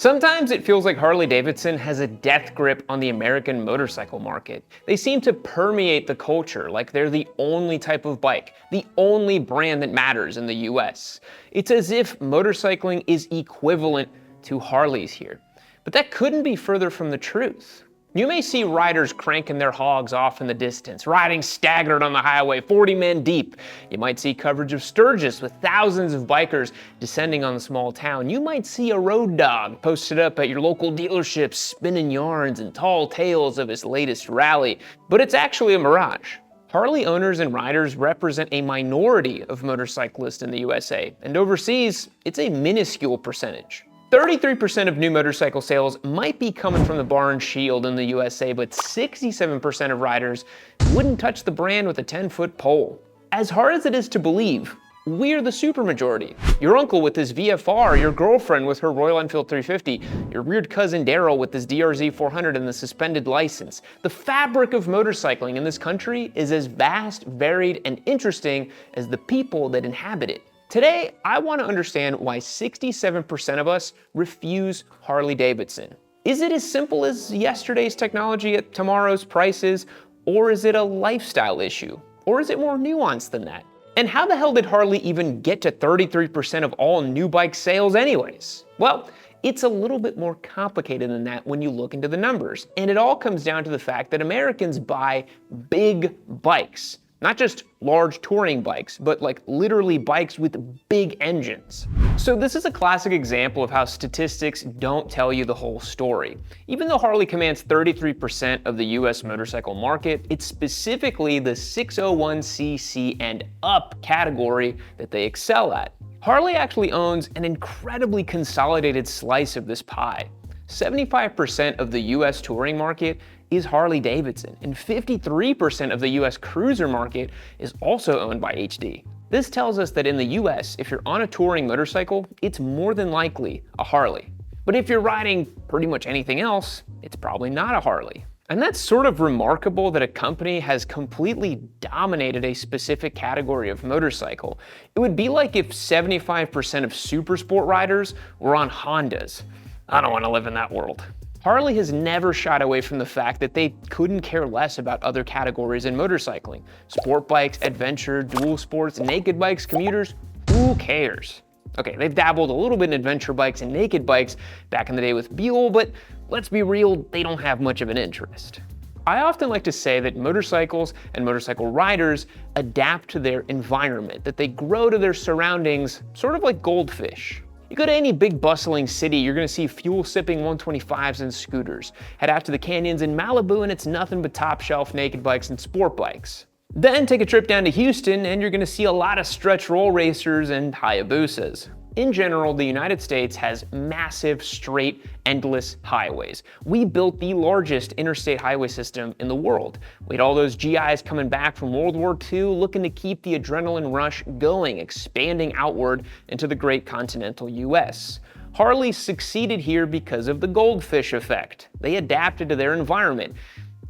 Sometimes it feels like Harley-Davidson has a death grip on the American motorcycle market. They seem to permeate the culture like they're the only type of bike, the only brand that matters in the US. It's as if motorcycling is equivalent to Harleys here. But that couldn't be further from the truth. You may see riders cranking their hogs off in the distance, riding staggered on the highway, 40 men deep. You might see coverage of Sturgis with thousands of bikers descending on the small town. You might see a road dog posted up at your local dealership spinning yarns and tall tales of his latest rally. But it's actually a mirage. Harley owners and riders represent a minority of motorcyclists in the USA, and overseas, it's a minuscule percentage. 33% of new motorcycle sales might be coming from the bar and shield in the USA, but 67% of riders wouldn't touch the brand with a 10-foot pole. As hard as it is to believe, we're the supermajority. Your uncle with his VFR, your girlfriend with her Royal Enfield 350, your weird cousin Daryl with his DRZ 400 and the suspended license. The fabric of motorcycling in this country is as vast, varied, and interesting as the people that inhabit it. Today, I want to understand why 67% of us refuse Harley-Davidson. Is it as simple as yesterday's technology at tomorrow's prices, or is it a lifestyle issue? Or is it more nuanced than that? And how the hell did Harley even get to 33% of all new bike sales anyways? Well, it's a little bit more complicated than that when you look into the numbers. And it all comes down to the fact that Americans buy big bikes. Not just large touring bikes, but like literally bikes with big engines. So this is a classic example of how statistics don't tell you the whole story. Even though Harley commands 33% of the US motorcycle market, it's specifically the 601cc and up category that they excel at. Harley actually owns an incredibly consolidated slice of this pie. 75% of the US touring market is Harley-Davidson, and 53% of the US cruiser market is also owned by HD. This tells us that in the US, if you're on a touring motorcycle, it's more than likely a Harley. But if you're riding pretty much anything else, it's probably not a Harley. And that's sort of remarkable that a company has completely dominated a specific category of motorcycle. It would be like if 75% of super sport riders were on Hondas. I don't want to live in that world. Harley has never shied away from the fact that they couldn't care less about other categories in motorcycling. Sport bikes, adventure, dual sports, naked bikes, commuters, who cares? Okay, they've dabbled a little bit in adventure bikes and naked bikes back in the day with Buell, but let's be real, they don't have much of an interest. I often like to say that motorcycles and motorcycle riders adapt to their environment, that they grow to their surroundings, sort of like goldfish. You go to any big bustling city, you're gonna see fuel-sipping 125s and scooters. Head out to the canyons in Malibu and it's nothing but top-shelf naked bikes and sport bikes. Then take a trip down to Houston and you're gonna see a lot of stretch roll racers and Hayabusas. In general, the United States has massive, straight, endless highways. We built the largest interstate highway system in the world. We had all those GIs coming back from World War II looking to keep the adrenaline rush going, expanding outward into the great continental US. Harley succeeded here because of the goldfish effect. They adapted to their environment.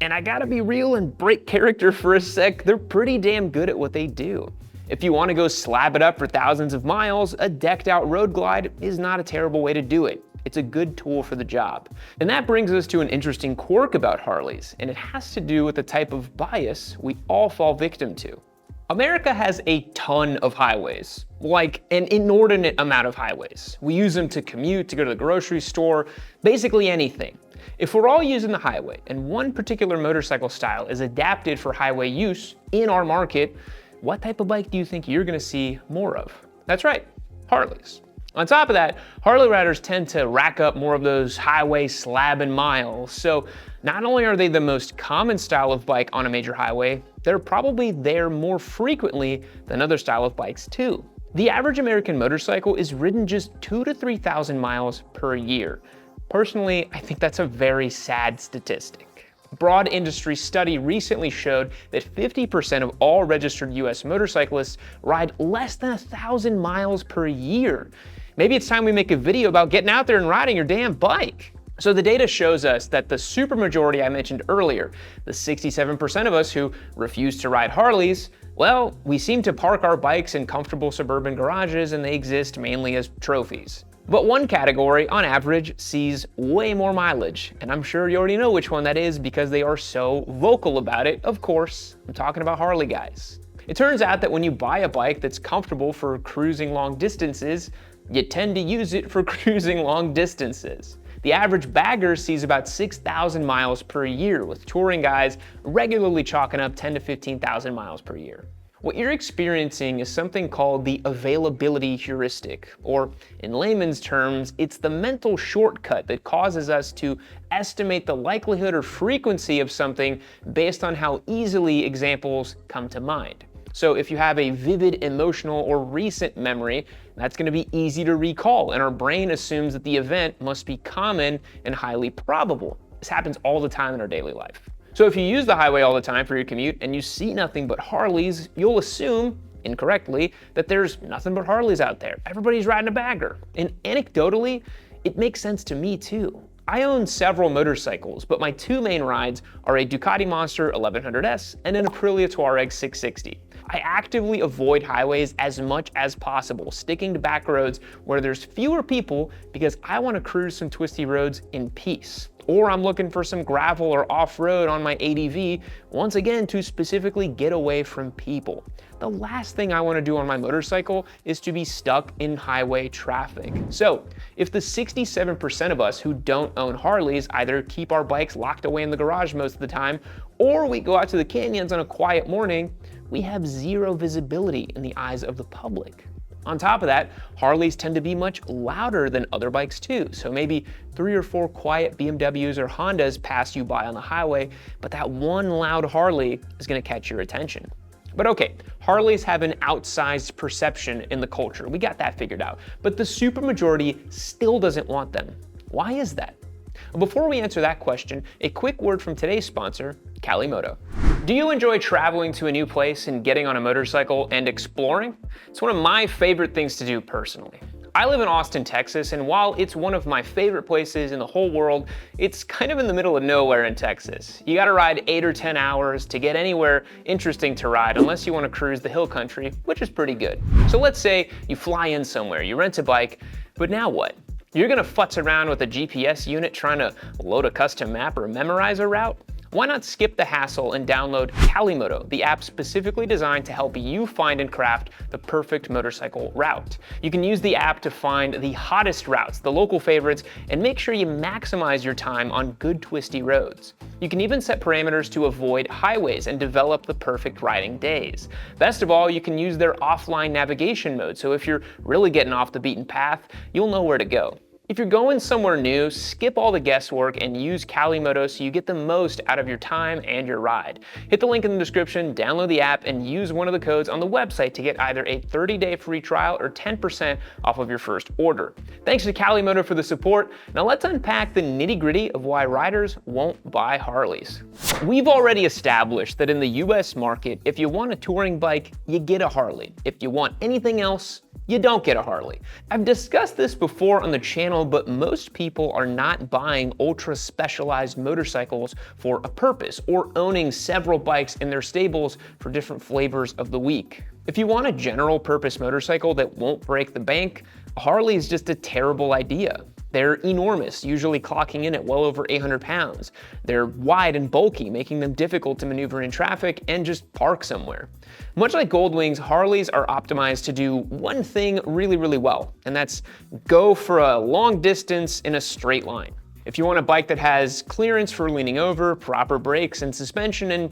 And I gotta be real and break character for a sec, they're pretty damn good at what they do. If you want to go slab it up for thousands of miles, a decked out road glide is not a terrible way to do it. It's a good tool for the job. And that brings us to an interesting quirk about Harleys, and it has to do with the type of bias we all fall victim to. America has a ton of highways, like an inordinate amount of highways. We use them to commute, to go to the grocery store, basically anything. If we're all using the highway and one particular motorcycle style is adapted for highway use in our market, what type of bike do you think you're gonna see more of? That's right, Harleys. On top of that, Harley riders tend to rack up more of those highway slabbing miles. So not only are they the most common style of bike on a major highway, they're probably there more frequently than other style of bikes too. The average American motorcycle is ridden just 2,000 to 3,000 miles per year. Personally, I think that's a very sad statistic. A broad industry study recently showed that 50% of all registered US motorcyclists ride less than 1,000 miles per year. Maybe it's time we make a video about getting out there and riding your damn bike. So the data shows us that the supermajority I mentioned earlier, the 67% of us who refuse to ride Harleys, well, we seem to park our bikes in comfortable suburban garages and they exist mainly as trophies. But one category, on average, sees way more mileage, and I'm sure you already know which one that is because they are so vocal about it. Of course, I'm talking about Harley guys. It turns out that when you buy a bike that's comfortable for cruising long distances, you tend to use it for cruising long distances. The average bagger sees about 6,000 miles per year, with touring guys regularly chalking up 10 to 15,000 miles per year. What you're experiencing is something called the availability heuristic, or in layman's terms, it's the mental shortcut that causes us to estimate the likelihood or frequency of something based on how easily examples come to mind. So if you have a vivid emotional or recent memory, that's going to be easy to recall, and our brain assumes that the event must be common and highly probable. This happens all the time in our daily life. So if you use the highway all the time for your commute and you see nothing but Harleys, you'll assume, incorrectly, that there's nothing but Harleys out there. Everybody's riding a bagger. And anecdotally, it makes sense to me too. I own several motorcycles, but my two main rides are a Ducati Monster 1100S and an Aprilia Touareg 660. I actively avoid highways as much as possible, sticking to back roads where there's fewer people because I want to cruise some twisty roads in peace. Or I'm looking for some gravel or off-road on my ADV, once again to specifically get away from people. The last thing I want to do on my motorcycle is to be stuck in highway traffic. So if the 67% of us who don't own Harleys either keep our bikes locked away in the garage most of the time, or we go out to the canyons on a quiet morning, we have zero visibility in the eyes of the public. On top of that, Harleys tend to be much louder than other bikes too, so maybe 3 or 4 quiet BMWs or Hondas pass you by on the highway, but that one loud Harley is going to catch your attention. But okay, Harleys have an outsized perception in the culture, we got that figured out, but the supermajority still doesn't want them. Why is that? Before we answer that question, a quick word from today's sponsor, Calimoto. Do you enjoy traveling to a new place and getting on a motorcycle and exploring? It's one of my favorite things to do personally. I live in Austin, Texas, and while it's one of my favorite places in the whole world, it's kind of in the middle of nowhere in Texas. You gotta ride 8 or 10 hours to get anywhere interesting to ride unless you wanna cruise the hill country, which is pretty good. So let's say you fly in somewhere, you rent a bike, but now what? You're gonna futz around with a GPS unit trying to load a custom map or memorize a route? Why not skip the hassle and download Calimoto, the app specifically designed to help you find and craft the perfect motorcycle route. You can use the app to find the hottest routes, the local favorites, and make sure you maximize your time on good twisty roads. You can even set parameters to avoid highways and develop the perfect riding days. Best of all, you can use their offline navigation mode, so if you're really getting off the beaten path, you'll know where to go. If you're going somewhere new, skip all the guesswork and use Calimoto so you get the most out of your time and your ride. Hit the link in the description, download the app, and use one of the codes on the website to get either a 30-day free trial or 10% off of your first order. Thanks to Calimoto for the support. Now let's unpack the nitty-gritty of why riders won't buy Harleys. We've already established that in the US market, if you want a touring bike, you get a Harley. If you want anything else, you don't get a Harley. I've discussed this before on the channel, but most people are not buying ultra specialized motorcycles for a purpose or owning several bikes in their stables for different flavors of the week. If you want a general purpose motorcycle that won't break the bank, a Harley is just a terrible idea. They're enormous, usually clocking in at well over 800 pounds. They're wide and bulky, making them difficult to maneuver in traffic and just park somewhere. Much like Goldwings, Harleys are optimized to do one thing really, really well, and that's go for a long distance in a straight line. If you want a bike that has clearance for leaning over, proper brakes and suspension, and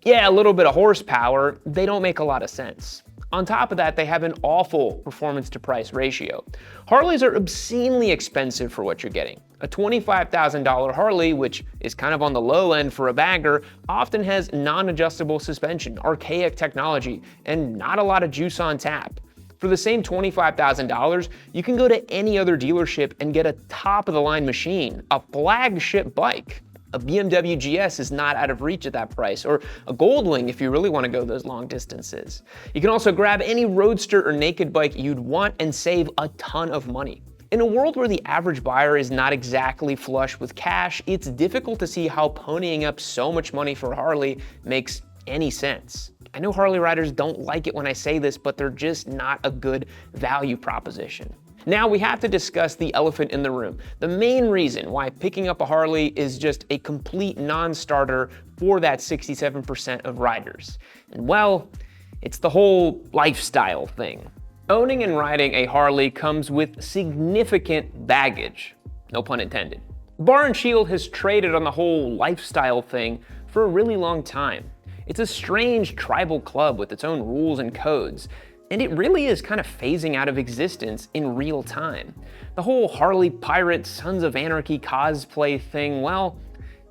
yeah, a little bit of horsepower, they don't make a lot of sense. On top of that, they have an awful performance to price ratio. Harleys are obscenely expensive for what you're getting. A $25,000 Harley, which is kind of on the low end for a bagger, often has non-adjustable suspension, archaic technology, and not a lot of juice on tap. For the same $25,000, you can go to any other dealership and get a top-of-the-line machine, a flagship bike. A BMW GS is not out of reach at that price, or a Goldwing if you really want to go those long distances. You can also grab any roadster or naked bike you'd want and save a ton of money. In a world where the average buyer is not exactly flush with cash, it's difficult to see how ponying up so much money for a Harley makes any sense. I know Harley riders don't like it when I say this, but they're just not a good value proposition. Now we have to discuss the elephant in the room. The main reason why picking up a Harley is just a complete non-starter for that 67% of riders. And well, it's the whole lifestyle thing. Owning and riding a Harley comes with significant baggage, no pun intended. Bar and Shield has traded on the whole lifestyle thing for a really long time. It's a strange tribal club with its own rules and codes, and it really is kind of phasing out of existence in real time. The whole Harley Pirate Sons of Anarchy cosplay thing, well,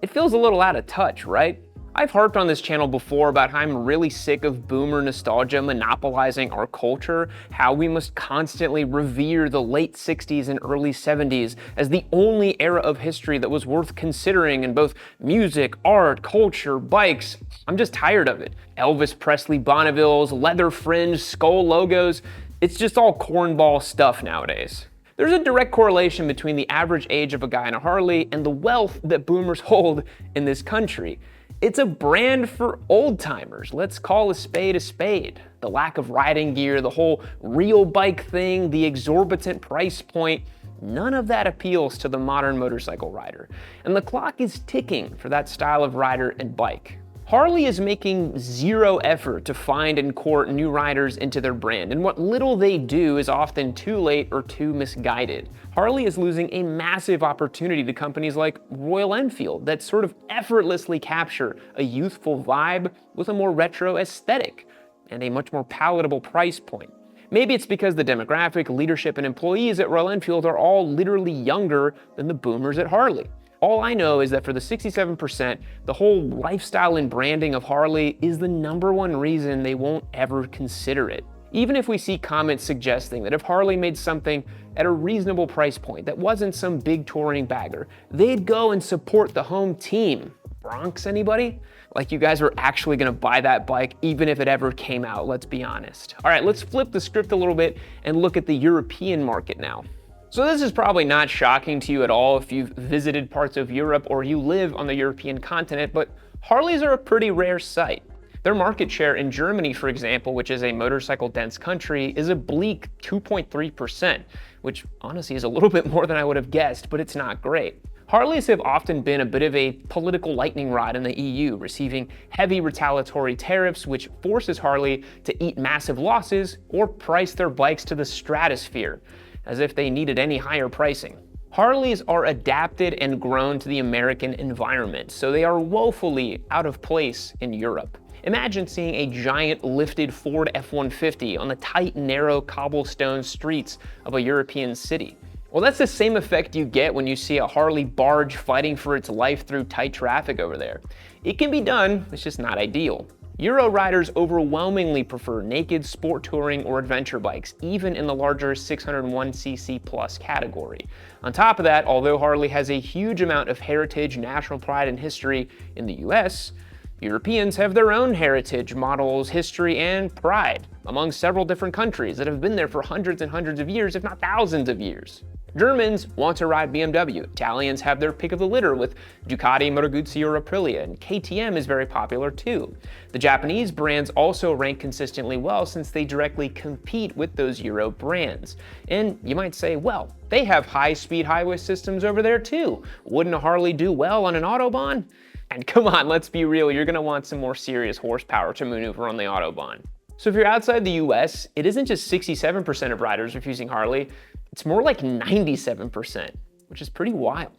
it feels a little out of touch, right? I've harped on this channel before about how I'm really sick of boomer nostalgia monopolizing our culture, how we must constantly revere the late 60s and early 70s as the only era of history that was worth considering in both music, art, culture, bikes. I'm just tired of it. Elvis Presley Bonnevilles, leather fringe, skull logos, it's just all cornball stuff nowadays. There's a direct correlation between the average age of a guy in a Harley and the wealth that boomers hold in this country. It's a brand for old timers. Let's call a spade a spade. The lack of riding gear, the whole real bike thing, the exorbitant price point, none of that appeals to the modern motorcycle rider. And the clock is ticking for that style of rider and bike. Harley is making zero effort to find and court new riders into their brand, and what little they do is often too late or too misguided. Harley is losing a massive opportunity to companies like Royal Enfield that sort of effortlessly capture a youthful vibe with a more retro aesthetic and a much more palatable price point. Maybe it's because the demographic, leadership, and employees at Royal Enfield are all literally younger than the boomers at Harley. All I know is that for the 67%, the whole lifestyle and branding of Harley is the #1 reason they won't ever consider it. Even if we see comments suggesting that if Harley made something at a reasonable price point that wasn't some big touring bagger, they'd go and support the home team. Bronx, anybody? Like you guys are actually gonna buy that bike even if it ever came out, let's be honest. All right, let's flip the script a little bit and look at the European market now. So this is probably not shocking to you at all if you've visited parts of Europe or you live on the European continent, but Harleys are a pretty rare sight. Their market share in Germany, for example, which is a motorcycle-dense country, is a bleak 2.3%, which honestly is a little bit more than I would have guessed, but it's not great. Harleys have often been a bit of a political lightning rod in the EU, receiving heavy retaliatory tariffs, which forces Harley to eat massive losses or price their bikes to the stratosphere, as if they needed any higher pricing. Harleys are adapted and grown to the American environment, so they are woefully out of place in Europe. Imagine seeing a giant lifted Ford F-150 on the tight, narrow cobblestone streets of a European city. Well, that's the same effect you get when you see a Harley barge fighting for its life through tight traffic over there. It can be done, it's just not ideal. Euro riders overwhelmingly prefer naked sport touring or adventure bikes, even in the larger 601cc plus category. On top of that, although Harley has a huge amount of heritage, national pride, and history in the US, Europeans have their own heritage, models, history, and pride among several different countries that have been there for hundreds and hundreds of years, if not thousands of years. Germans want to ride BMW. Italians have their pick of the litter with Ducati, Moto Guzzi, or Aprilia, and KTM is very popular too. The Japanese brands also rank consistently well since they directly compete with those Euro brands. And you might say, well, they have high-speed highway systems over there too. Wouldn't a Harley do well on an Autobahn? And come on, let's be real, you're gonna want some more serious horsepower to maneuver on the Autobahn. So if you're outside the US, it isn't just 67% of riders refusing Harley, it's more like 97%, which is pretty wild.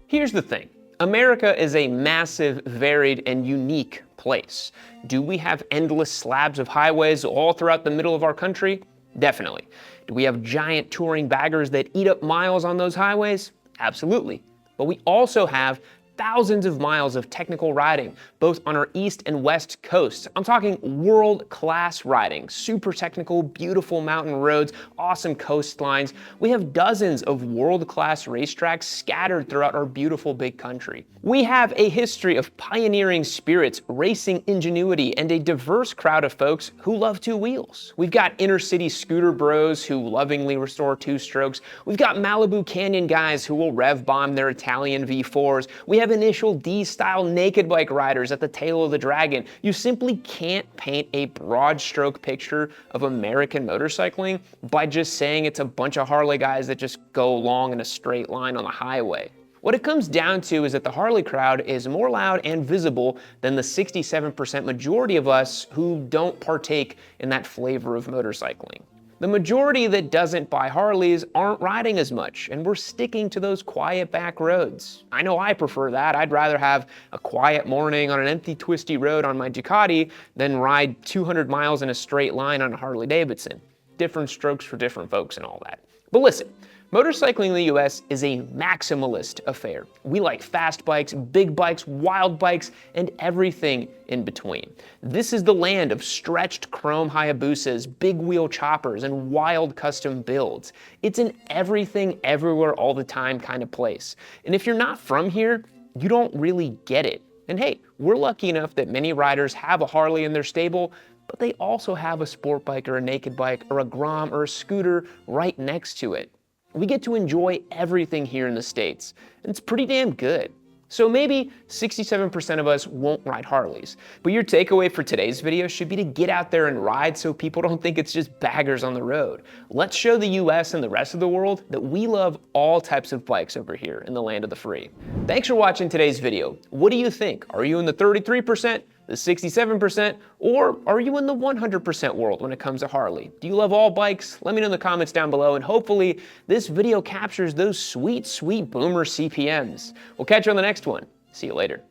Here's the thing. America is a massive, varied, and unique place. Do we have endless slabs of highways all throughout the middle of our country? Definitely. Do we have giant touring baggers that eat up miles on those highways? Absolutely. But we also have thousands of miles of technical riding, both on our east and west coasts. I'm talking world-class riding, super technical, beautiful mountain roads, awesome coastlines. We have dozens of world-class racetracks scattered throughout our beautiful big country. We have a history of pioneering spirits, racing ingenuity, and a diverse crowd of folks who love two wheels. We've got inner-city scooter bros who lovingly restore two-strokes. We've got Malibu Canyon guys who will rev bomb their Italian V4s. We have have initial D-style naked bike riders at the tail of the dragon. You simply can't paint a broad stroke picture of American motorcycling by just saying it's a bunch of Harley guys that just go along in a straight line on the highway. What it comes down to is that the Harley crowd is more loud and visible than the 67% majority of us who don't partake in that flavor of motorcycling. The majority that doesn't buy Harleys aren't riding as much, and we're sticking to those quiet back roads. I know I prefer that. I'd rather have a quiet morning on an empty, twisty road on my Ducati than ride 200 miles in a straight line on a Harley Davidson. Different strokes for different folks and all that. But listen, motorcycling in the US is a maximalist affair. We like fast bikes, big bikes, wild bikes, and everything in between. This is the land of stretched chrome Hayabusas, big wheel choppers, and wild custom builds. It's an everything, everywhere, all the time kind of place. And if you're not from here, you don't really get it. And hey, we're lucky enough that many riders have a Harley in their stable, but they also have a sport bike or a naked bike or a Grom or a scooter right next to it. We get to enjoy everything here in the States, and it's pretty damn good. So maybe 67% of us won't ride Harleys, but your takeaway for today's video should be to get out there and ride so people don't think it's just baggers on the road. Let's show the US and the rest of the world that we love all types of bikes over here in the land of the free. Thanks for watching today's video. What do you think? Are you in the 33%? The 67%, or are you in the 100% world when it comes to Harley? Do you love all bikes? Let me know in the comments down below, and hopefully this video captures those sweet, sweet boomer CPMs. We'll catch you on the next one. See you later.